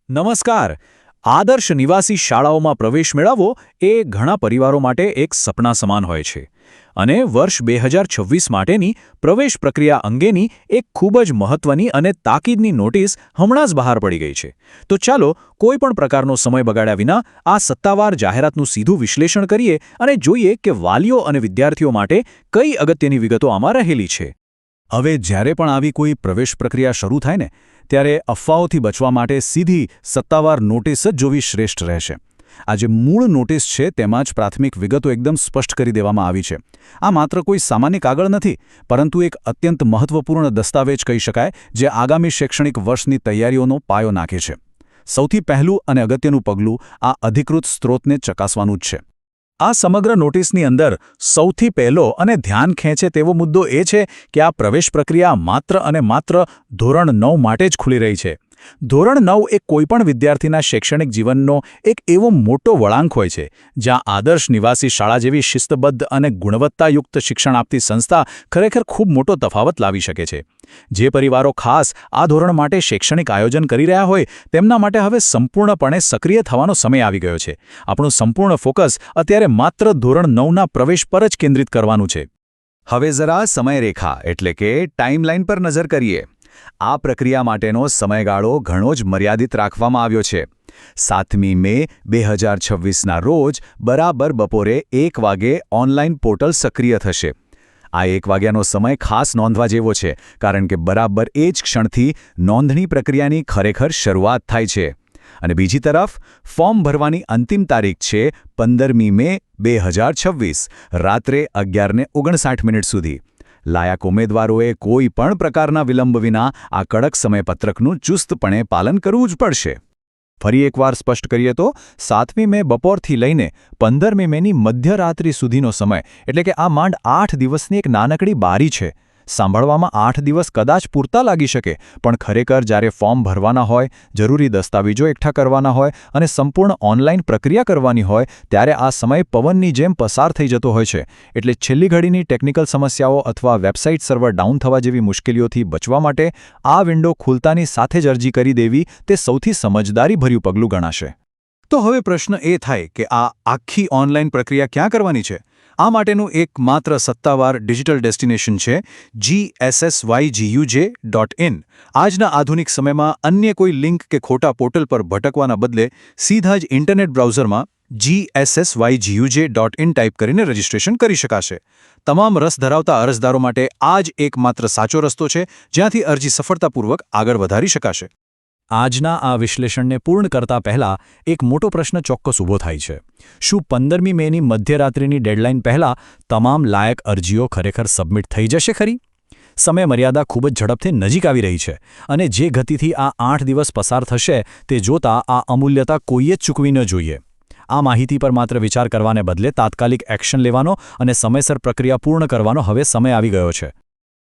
નમસ્કાર. આદર્શ નિવાસી શાળાઓમાં પ્રવેશ મેળવવો એ ઘણા પરિવારો માટે એક સપના સમાન હોય છે. અને વર્ષ 2026 માટેની પ્રવેશ પ્રક્રિયા અંગેની એક ખૂબ જ મહત્વની અને તાકીદની નોટિસ હમણાં જ બહાર પડી ગઈ છે. તો ચાલો કોઈપણ પ્રકારનો સમય બગાડ્યા વિના આ સત્તાવાર જાહેરાતનું સીધું વિશ્લેષણ કરીએ અને જોઈએ કે વાલીઓ અને વિદ્યાર્થીઓ માટે કઈ અગત્યની વિગતો આમાં રહેલી છે. હવે જ્યારે પણ આવી કોઈ પ્રવેશ પ્રક્રિયા શરૂ થાય ને ત્યારે અફવાઓથી બચવા માટે સીધી સત્તાવાર નોટિસ જ જોવી શ્રેષ્ઠ રહેશે. આ જે મૂળ નોટિસ છે તેમાં જ પ્રાથમિક વિગતો એકદમ સ્પષ્ટ કરી દેવામાં આવી છે. આ માત્ર કોઈ સામાન્ય કાગળ નથી, પરંતુ એક અત્યંત મહત્વપૂર્ણ દસ્તાવેજ કહી શકાય જે આગામી શૈક્ષણિક વર્ષની તૈયારીઓનો પાયો નાખે છે. સૌથી પહેલું અને અગત્યનું પગલું આ અધિકૃત સ્ત્રોતને ચકાસવાનું જ છે. આ સમગ્ર નોટિસની અંદર સૌથી પહેલો અને ધ્યાન ખેંચે તેવો મુદ્દો એ છે કે આ પ્રવેશ પ્રક્રિયા માત્ર અને માત્ર ધોરણ 9 માટે જ ખુલી રહી છે. ધોરણ 9 એ કોઈપણ વિદ્યાર્થીના શૈક્ષણિક જીવનનો એક એવો મોટો વળાંક હોય છે જ્યાં આદર્શ નિવાસી શાળા જેવી શિસ્તબદ્ધ અને ગુણવત્તાયુક્ત શિક્ષણ આપતી સંસ્થા ખરેખર ખૂબ મોટો તફાવત લાવી શકે છે. જે પરિવારો ખાસ આ ધોરણ માટે શૈક્ષણિક આયોજન કરી રહ્યા હોય તેમના માટે હવે સંપૂર્ણપણે સક્રિય થવાનો સમય આવી ગયો છે. આપણું સંપૂર્ણ ફોકસ અત્યારે માત્ર ધોરણ 9ના પ્રવેશ પર જ કેન્દ્રિત કરવાનું છે. હવે જરા સમયરેખા એટલે કે ટાઈમલાઈન પર નજર કરીએ. આ પ્રક્રિયા માટેનો સમયગાળો ઘણો જ મર્યાદિત રાખવામાં આવ્યો છે. 7મી મે 2026ના રોજ બરાબર બપોરે 1 વાગે ઓનલાઈન પોર્ટલ સક્રિય થશે. આ 1 વાગ્યાનો સમય ખાસ નોંધવા જેવો છે, કારણ કે બરાબર એ જ ક્ષણથી નોંધણી પ્રક્રિયાની ખરેખર શરૂઆત થાય છે. અને બીજી તરફ ફોર્મ ભરવાની અંતિમ તારીખ છે 15મી મે 2026 રાત્રે 11:59 સુધી. લાયક ઉમેદવારોએ કોઈ પણ પ્રકારના વિલંબ વિના આ કડક સમયપત્રકનું ચુસ્તપણે પાલન કરવું જ પડશે. ફરી એકવાર સ્પષ્ટ કરીએ તો 7મી મે બપોરથી લઈને 15મી મેની મધ્યરાત્રિ સુધીનો સમય એટલે કે આ માંડ 8 દિવસની એક નાનકડી બારી છે. સાંભળવામાં 8 દિવસ કદાચ પૂરતા લાગી શકે, પણ ખરેખર જ્યારે ફોર્મ ભરવાના હોય, જરૂરી દસ્તાવેજો એકઠા કરવાના હોય અને સંપૂર્ણ ઓનલાઈન પ્રક્રિયા કરવાની હોય ત્યારે આ સમય પવનની જેમ પસાર થઈ જતો હોય છે. એટલે છેલ્લી ઘડીની ટેકનિકલ સમસ્યાઓ અથવા વેબસાઇટ સર્વર ડાઉન થવા જેવી મુશ્કેલીઓથી બચવા માટે આ વિન્ડો ખુલતાની સાથે જ અરજી કરી દેવી તે સૌથી સમજદારીભર્યું પગલું ગણાશે. તો હવે પ્રશ્ન એ થાય કે આ આખી ઓનલાઈન પ્રક્રિયા ક્યાં કરવાની છે? આ માટેનું એકમાત્ર સત્તાવાર ડિજિટલ ડેસ્ટિનેશન છે gssyguj.in. આજના આધુનિક સમયમાં અન્ય કોઈ લિંક કે ખોટા પોર્ટલ પર ભટકવાના બદલે સીધા જ ઇન્ટરનેટ બ્રાઉઝરમાં gssyguj.in ટાઈપ કરીને રજિસ્ટ્રેશન કરી શકાશે. તમામ રસ ધરાવતા અરજદારો માટે આ જ એકમાત્ર સાચો રસ્તો છે જ્યાંથી અરજી સફળતાપૂર્વક આગળ વધારી શકાશે. આજના આ વિશ્લેષણને પૂર્ણ કરતા પહેલા એક મોટો પ્રશ્ન ચોક્કસ ઊભો થાય છે. શું 15મી મેની મધ્યરાત્રિની ડેડલાઇન પહેલાં તમામ લાયક અરજીઓ ખરેખર સબમિટ થઈ જશે ખરી? સમય મર્યાદા ખૂબ જ ઝડપથી નજીક આવી રહી છે અને જે ગતિથી આ 8 દિવસ પસાર થશે તે જોતા આ અમૂલ્યતા કોઈએ જ ચૂકવી ન જોઈએ. આ માહિતી પર માત્ર વિચાર કરવાને બદલે તાત્કાલિક એક્શન લેવાનો અને સમયસર પ્રક્રિયા પૂર્ણ કરવાનો હવે સમય આવી ગયો છે.